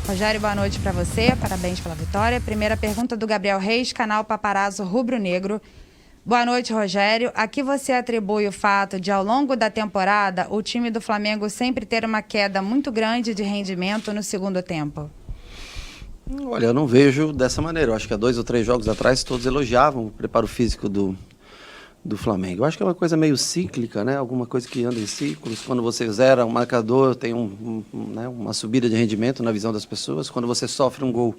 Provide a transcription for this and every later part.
Rogério, boa noite para você, parabéns pela vitória. Primeira pergunta do Gabriel Reis, canal Paparazzo Rubro Negro. Boa noite, Rogério. A que você atribui o fato de, ao longo da temporada, o time do Flamengo sempre ter uma queda muito grande de rendimento no segundo tempo? Olha, eu não vejo dessa maneira. Eu acho que há 2 ou 3 jogos atrás todos elogiavam o preparo físico do Flamengo. Eu acho que é uma coisa meio cíclica, né? Alguma coisa que anda em ciclos. Quando você zera um marcador, tem uma subida de rendimento na visão das pessoas. Quando você sofre um gol,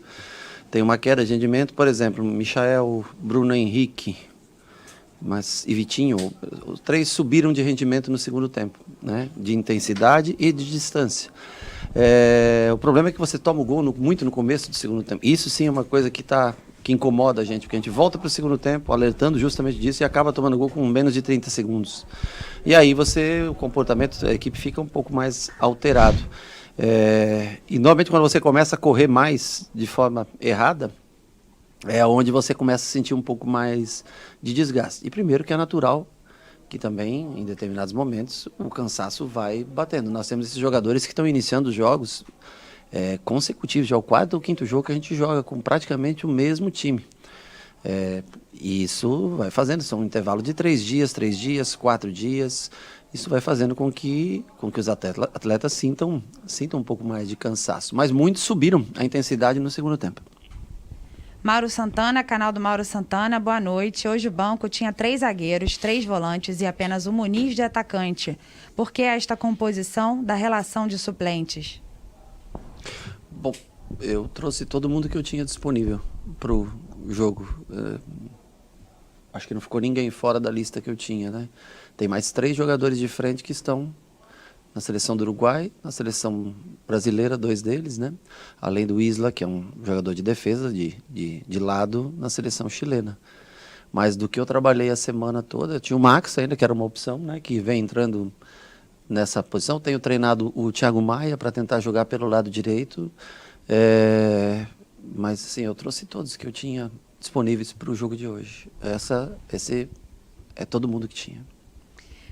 tem uma queda de rendimento. Por exemplo, Michael, Bruno Henrique e Vitinho, os 3 subiram de rendimento no segundo tempo, né? De intensidade e de distância. O problema é que você toma o gol muito no começo do segundo tempo. Isso sim é uma coisa que incomoda a gente, porque a gente volta para o segundo tempo alertando justamente disso e acaba tomando gol com menos de 30 segundos. E aí o comportamento da equipe fica um pouco mais alterado. E normalmente quando você começa a correr mais de forma errada, é onde você começa a sentir um pouco mais de desgaste. E primeiro que é natural que também, em determinados momentos, o cansaço vai batendo. Nós temos esses jogadores que estão iniciando os jogos consecutivos, já é o 4º ou 5º jogo que a gente joga com praticamente o mesmo time. E isso vai fazendo, são um intervalo de 3 dias, 4 dias. Isso vai fazendo com que os atletas sintam um pouco mais de cansaço. Mas muitos subiram a intensidade no segundo tempo. Mauro Santana, canal do Mauro Santana, boa noite. Hoje o banco tinha 3 zagueiros, 3 volantes e apenas o Muniz de atacante. Por que esta composição da relação de suplentes? Bom, eu trouxe todo mundo que eu tinha disponível para o jogo. Acho que não ficou ninguém fora da lista que eu tinha, né? Tem mais 3 jogadores de frente que estão na seleção do Uruguai, na seleção brasileira, 2 deles, né? Além do Isla, que é um jogador de defesa, de lado, na seleção chilena. Mas do que eu trabalhei a semana toda, tinha o Max ainda, que era uma opção, né? Que vem entrando nessa posição. Tenho treinado o Thiago Maia para tentar jogar pelo lado direito. Mas, assim, eu trouxe todos que eu tinha disponíveis para o jogo de hoje. Esse é todo mundo que tinha.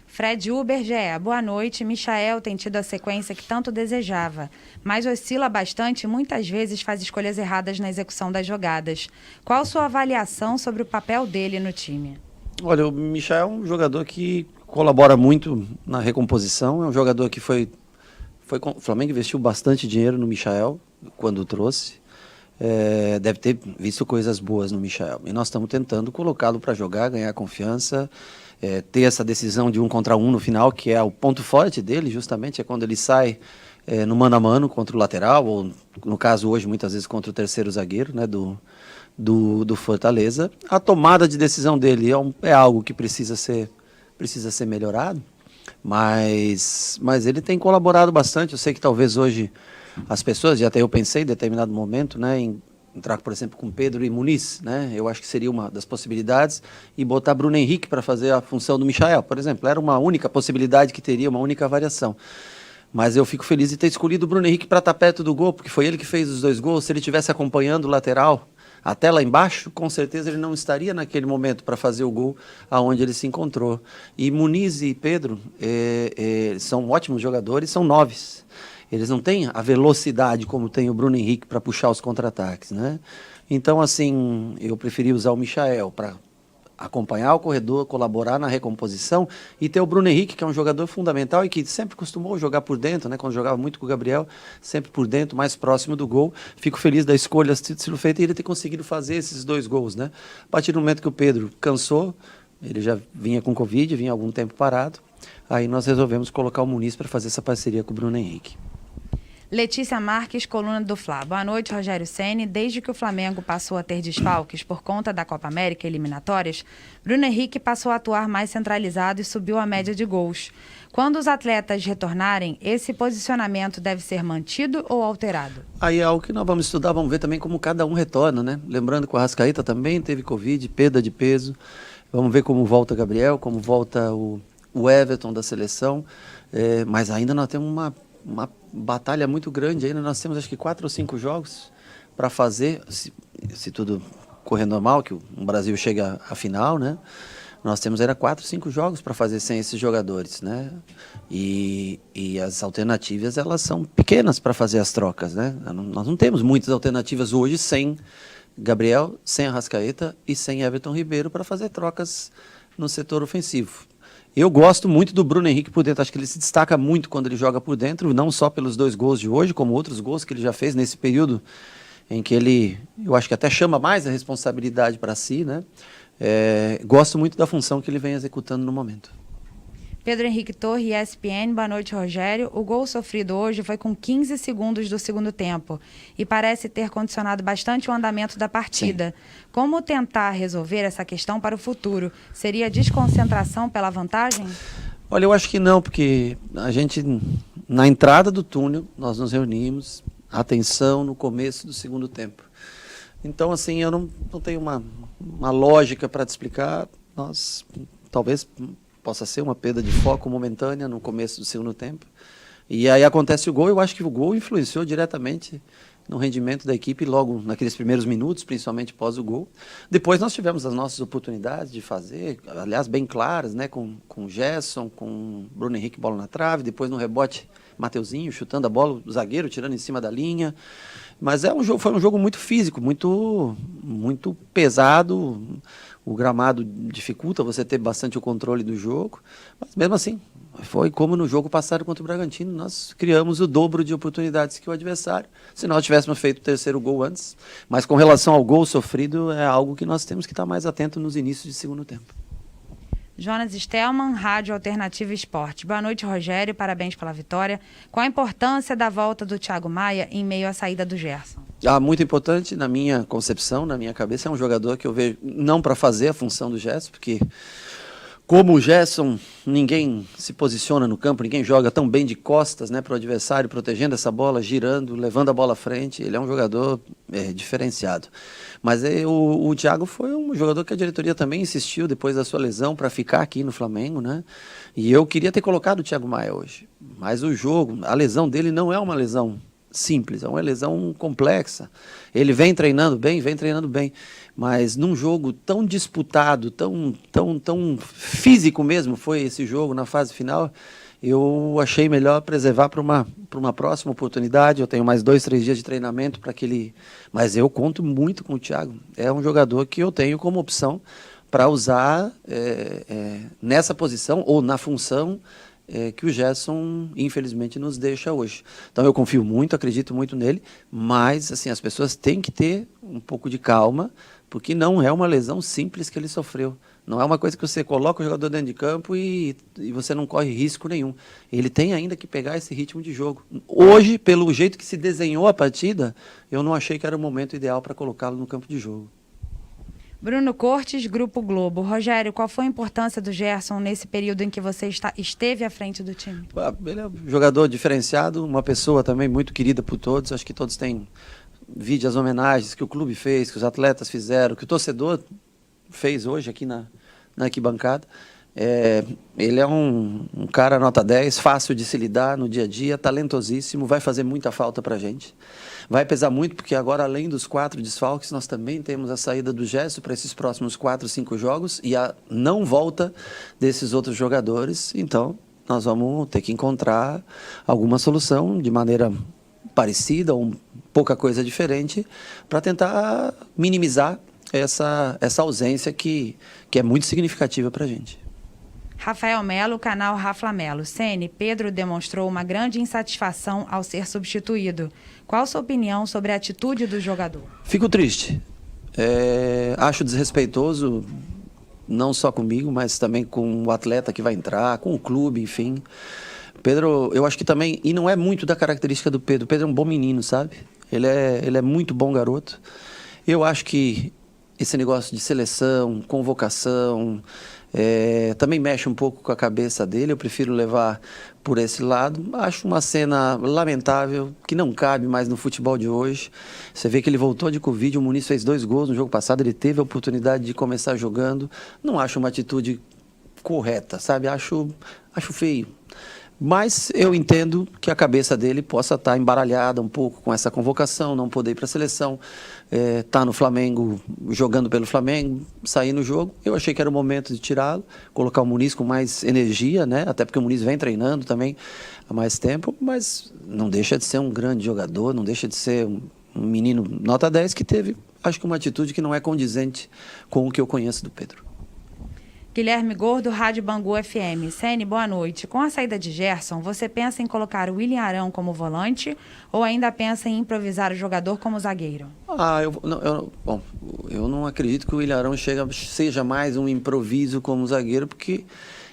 Fred Uber, GE. Boa noite. Michael tem tido a sequência que tanto desejava, mas oscila bastante e muitas vezes faz escolhas erradas na execução das jogadas. Qual sua avaliação sobre o papel dele no time? Olha, o Michael é um jogador que colabora muito na recomposição, é um jogador que o Flamengo investiu bastante dinheiro no Michael quando o trouxe. Deve ter visto coisas boas no Michael. E nós estamos tentando colocá-lo para jogar, ganhar confiança, ter essa decisão de 1 contra 1 no final, que é o ponto forte dele, justamente, é quando ele sai no mano a mano contra o lateral, ou no caso hoje, muitas vezes, contra o terceiro zagueiro, né, do Fortaleza. A tomada de decisão dele é algo que precisa ser melhorado, mas ele tem colaborado bastante. Eu sei que talvez hoje as pessoas, e até eu pensei em determinado momento, né, em entrar, por exemplo, com Pedro e Muniz, né, eu acho que seria uma das possibilidades, e botar Bruno Henrique para fazer a função do Michael, por exemplo. Era uma única possibilidade que teria, uma única variação. Mas eu fico feliz de ter escolhido o Bruno Henrique para estar perto do gol, porque foi ele que fez os 2 gols. Se ele estivesse acompanhando o lateral até lá embaixo, com certeza ele não estaria naquele momento para fazer o gol aonde ele se encontrou. E Muniz e Pedro são ótimos jogadores, são 9s. Eles não têm a velocidade como tem o Bruno Henrique para puxar os contra-ataques, né? Então, assim, eu preferi usar o Michael para acompanhar o corredor, colaborar na recomposição, e ter o Bruno Henrique, que é um jogador fundamental e que sempre costumou jogar por dentro, né? Quando jogava muito com o Gabriel, sempre por dentro, mais próximo do gol. Fico feliz da escolha ter sido feita e ele ter conseguido fazer esses 2 gols, né? A partir do momento que o Pedro cansou, ele já vinha com Covid, vinha algum tempo parado, aí nós resolvemos colocar o Muniz para fazer essa parceria com o Bruno Henrique. Letícia Marques, coluna do Fla. Boa noite, Rogério Ceni. Desde que o Flamengo passou a ter desfalques por conta da Copa América eliminatórias, Bruno Henrique passou a atuar mais centralizado e subiu a média de gols. Quando os atletas retornarem, esse posicionamento deve ser mantido ou alterado? Aí é algo que nós vamos estudar, vamos ver também como cada um retorna, né? Lembrando que o Arrascaeta também teve Covid, perda de peso. Vamos ver como volta o Gabriel, como volta o Everton da seleção. Mas ainda nós temos uma batalha muito grande ainda. Nós temos acho que 4 ou 5 jogos para fazer, se tudo correr normal, que o Brasil chega à final, né? nós temos era 4, 5 jogos para fazer sem esses jogadores, né? E as alternativas, elas são pequenas para fazer as trocas, né? Nós não temos muitas alternativas hoje sem Gabriel, sem Arrascaeta e sem Everton Ribeiro para fazer trocas no setor ofensivo. Eu gosto muito do Bruno Henrique por dentro, acho que ele se destaca muito quando ele joga por dentro, não só pelos 2 gols de hoje, como outros gols que ele já fez nesse período em que ele, eu acho que até chama mais a responsabilidade para si, né? Gosto muito da função que ele vem executando no momento. Pedro Henrique Torre, ESPN, boa noite, Rogério. O gol sofrido hoje foi com 15 segundos do segundo tempo e parece ter condicionado bastante o andamento da partida. Sim. Como tentar resolver essa questão para o futuro? Seria desconcentração pela vantagem? Olha, eu acho que não, porque a gente, na entrada do túnel, nós nos reunimos, atenção no começo do segundo tempo. Então, assim, eu não tenho uma lógica para te explicar. Nós, talvez possa ser uma perda de foco momentânea no começo do segundo tempo. E aí acontece o gol, eu acho que o gol influenciou diretamente no rendimento da equipe logo naqueles primeiros minutos, principalmente após o gol. Depois nós tivemos as nossas oportunidades de fazer, aliás, bem claras, né, com o Gerson, com o Bruno Henrique, bola na trave, depois no rebote, Mateuzinho chutando a bola, o zagueiro tirando em cima da linha. Mas foi um jogo muito físico, muito pesado. O gramado dificulta você ter bastante o controle do jogo, mas mesmo assim, foi como no jogo passado contra o Bragantino, nós criamos o dobro de oportunidades que o adversário, se nós tivéssemos feito o terceiro gol antes. Mas com relação ao gol sofrido, é algo que nós temos que estar mais atento nos inícios de segundo tempo. Jonas Stelman, Rádio Alternativa Esporte. Boa noite, Rogério, parabéns pela vitória. Qual a importância da volta do Thiago Maia em meio à saída do Gerson? Muito importante, na minha concepção, na minha cabeça, é um jogador que eu vejo não para fazer a função do Gerson, porque como o Gerson, ninguém se posiciona no campo, ninguém joga tão bem de costas, né, para o adversário, protegendo essa bola, girando, levando a bola à frente. Ele é um jogador diferenciado. Mas o Thiago foi um jogador que a diretoria também insistiu depois da sua lesão para ficar aqui no Flamengo, né? E eu queria ter colocado o Thiago Maia hoje. Mas o jogo, a lesão dele não é uma lesão simples, é uma lesão complexa. Ele vem treinando bem, mas num jogo tão disputado, tão físico mesmo foi esse jogo na fase final, eu achei melhor preservar para uma próxima oportunidade. Eu tenho mais 2, 3 dias de treinamento para que ele... Mas eu conto muito com o Thiago. É um jogador que eu tenho como opção para usar nessa posição ou na função que o Gerson, infelizmente, nos deixa hoje. Então eu confio muito, acredito muito nele, mas assim, as pessoas têm que ter um pouco de calma, porque não é uma lesão simples que ele sofreu. Não é uma coisa que você coloca o jogador dentro de campo e você não corre risco nenhum. Ele tem ainda que pegar esse ritmo de jogo. Hoje, pelo jeito que se desenhou a partida, eu não achei que era o momento ideal para colocá-lo no campo de jogo. Bruno Cortes, Grupo Globo. Rogério, qual foi a importância do Gerson nesse período em que você esteve à frente do time? Ele é um jogador diferenciado, uma pessoa também muito querida por todos. Acho que todos têm vídeo as homenagens que o clube fez, que os atletas fizeram, que o torcedor fez hoje aqui na arquibancada. Ele é um cara nota 10, fácil de se lidar no dia a dia, talentosíssimo, vai fazer muita falta para a gente. Vai pesar muito porque agora, além dos 4 desfalques, nós também temos a saída do Gerson para esses próximos 4, 5 jogos e a não volta desses outros jogadores. Então, nós vamos ter que encontrar alguma solução de maneira parecida ou pouca coisa diferente para tentar minimizar essa ausência que é muito significativa para a gente. Rafael Melo, canal Rafa Melo. Ceni, Pedro demonstrou uma grande insatisfação ao ser substituído. Qual sua opinião sobre a atitude do jogador? Fico triste. Acho desrespeitoso, não só comigo, mas também com o atleta que vai entrar, com o clube, enfim. Pedro, eu acho que também, e não é muito da característica do Pedro. O Pedro é um bom menino, sabe? Ele é muito bom garoto. Eu acho que esse negócio de seleção, convocação, também mexe um pouco com a cabeça dele. Eu prefiro levar por esse lado. Acho uma cena lamentável, que não cabe mais no futebol de hoje. Você vê que ele voltou de Covid, o Muniz fez 2 gols no jogo passado, ele teve a oportunidade de começar jogando. Não acho uma atitude correta, sabe? Acho feio. Mas eu entendo que a cabeça dele possa estar embaralhada um pouco com essa convocação, não poder ir para a seleção, tá no Flamengo, jogando pelo Flamengo, sair no jogo. Eu achei que era o momento de tirá-lo, colocar o Muniz com mais energia, né? Até porque o Muniz vem treinando também há mais tempo, mas não deixa de ser um grande jogador, não deixa de ser um menino nota 10 que teve, acho que uma atitude que não é condizente com o que eu conheço do Pedro. Guilherme Gordo, Rádio Bangu FM. Ceni, boa noite. Com a saída de Gerson, você pensa em colocar o William Arão como volante ou ainda pensa em improvisar o jogador como zagueiro? Eu não acredito que o William Arão seja mais um improviso como zagueiro, porque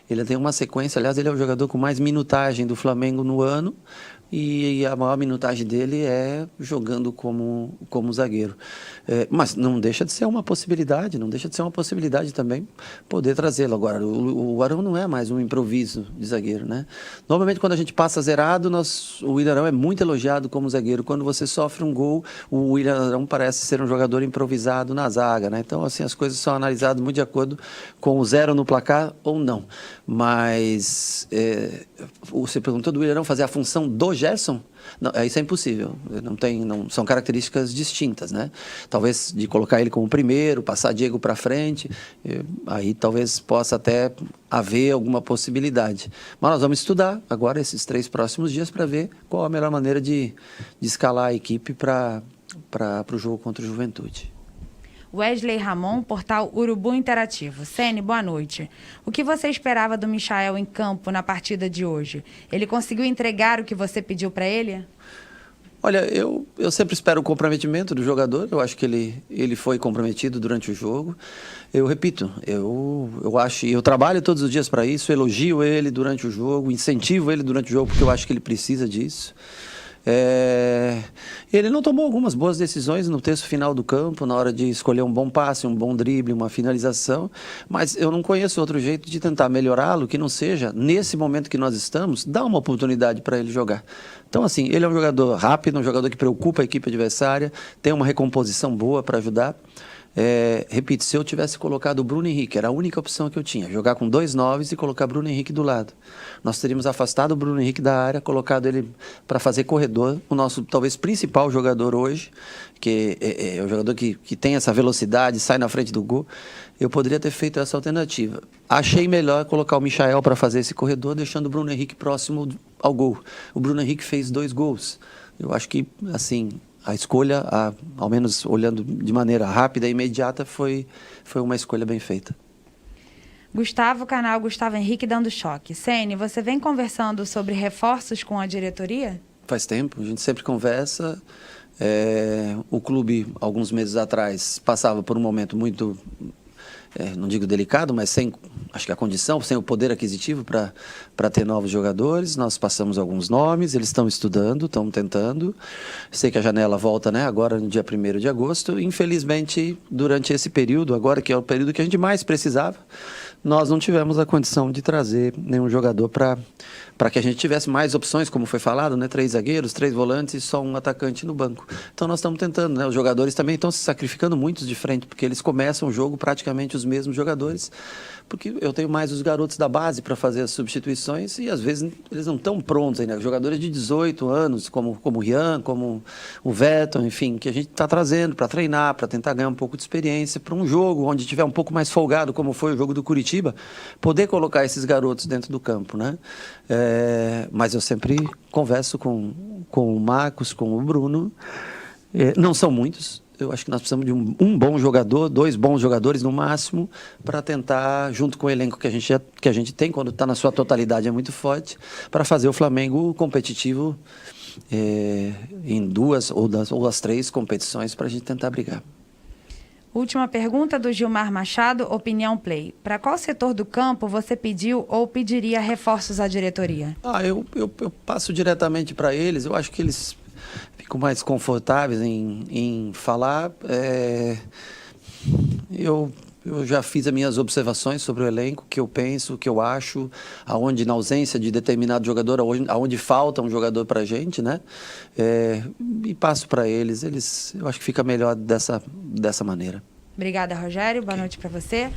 ele tem uma sequência. Aliás, ele é o jogador com mais minutagem do Flamengo no ano. E a maior minutagem dele é jogando como zagueiro. Mas não deixa de ser uma possibilidade, não deixa de ser uma possibilidade também poder trazê-lo. Agora, o Arão não é mais um improviso de zagueiro, né? Normalmente, quando a gente passa zerado, o William Arão é muito elogiado como zagueiro. Quando você sofre um gol, o William Arão parece ser um jogador improvisado na zaga, né? Então, assim, as coisas são analisadas muito de acordo com o zero no placar ou não. Mas você perguntou do William Arão fazer a função do Gerson? Não, isso é impossível. São características distintas, né? Talvez de colocar ele como primeiro, passar Diego para frente, aí talvez possa até haver alguma possibilidade. Mas nós vamos estudar agora esses 3 próximos dias para ver qual a melhor maneira de escalar a equipe para o jogo contra o Juventude. Wesley Ramon, portal Urubu Interativo. Ceni, boa noite. O que você esperava do Michael em campo na partida de hoje? Ele conseguiu entregar o que você pediu para ele? Olha, eu sempre espero o comprometimento do jogador. Eu acho que ele foi comprometido durante o jogo. Eu repito, eu trabalho todos os dias para isso, elogio ele durante o jogo, incentivo ele durante o jogo, porque eu acho que ele precisa disso. Ele não tomou algumas boas decisões no terço final do campo, na hora de escolher um bom passe, um bom drible, uma finalização, mas eu não conheço outro jeito de tentar melhorá-lo que não seja, nesse momento que nós estamos, dar uma oportunidade para ele jogar. Então, assim, ele é um jogador rápido, um jogador que preocupa a equipe adversária, tem uma recomposição boa para ajudar. Repito, se eu tivesse colocado o Bruno Henrique, era a única opção que eu tinha, jogar com 2 9s e colocar Bruno Henrique do lado. Nós teríamos afastado o Bruno Henrique da área, colocado ele para fazer corredor, o nosso talvez principal jogador hoje, que é o jogador que tem essa velocidade, sai na frente do gol. Eu poderia ter feito essa alternativa. Achei melhor colocar o Michael para fazer esse corredor, deixando o Bruno Henrique próximo ao gol. O Bruno Henrique fez 2 gols. Eu acho que, assim, a escolha, ao menos olhando de maneira rápida e imediata, foi uma escolha bem feita. Gustavo, canal Gustavo Henrique dando choque. Ceni, você vem conversando sobre reforços com a diretoria? Faz tempo, a gente sempre conversa. O clube, alguns meses atrás, passava por um momento muito, não digo delicado, mas sem, acho que a condição, sem o poder aquisitivo para ter novos jogadores. Nós passamos alguns nomes, eles estão estudando, estão tentando. Sei que a janela volta, né, agora no dia 1º de agosto. Infelizmente, durante esse período, agora que é o período que a gente mais precisava, nós não tivemos a condição de trazer nenhum jogador para que a gente tivesse mais opções, como foi falado, né? 3 zagueiros, 3 volantes e só um atacante no banco. Então nós estamos tentando, né? Os jogadores também estão se sacrificando muitos de frente, porque eles começam o jogo praticamente os mesmos jogadores, porque eu tenho mais os garotos da base para fazer as substituições e às vezes eles não estão prontos ainda. Jogadores de 18 anos, como o Rian, como o Vetton, enfim, que a gente está trazendo para treinar, para tentar ganhar um pouco de experiência, para um jogo onde tiver um pouco mais folgado, como foi o jogo do Curitiba, poder colocar esses garotos dentro do campo, né? Mas eu sempre converso com o Marcos, com o Bruno. Não são muitos. Eu acho que nós precisamos de um bom jogador, 2 bons jogadores no máximo, para tentar, junto com o elenco que a gente tem, quando está na sua totalidade é muito forte, para fazer o Flamengo competitivo em 2 ou as 3 competições para a gente tentar brigar. Última pergunta do Gilmar Machado, Opinião Play. Para qual setor do campo você pediu ou pediria reforços à diretoria? Eu passo diretamente para eles. Eu acho que eles ficam mais confortáveis em falar. Eu já fiz as minhas observações sobre o elenco, o que eu penso, o que eu acho, aonde na ausência de determinado jogador, aonde falta um jogador para a gente, né? E passo para eles. Eu acho que fica melhor dessa maneira. Obrigada, Rogério. Boa noite para você.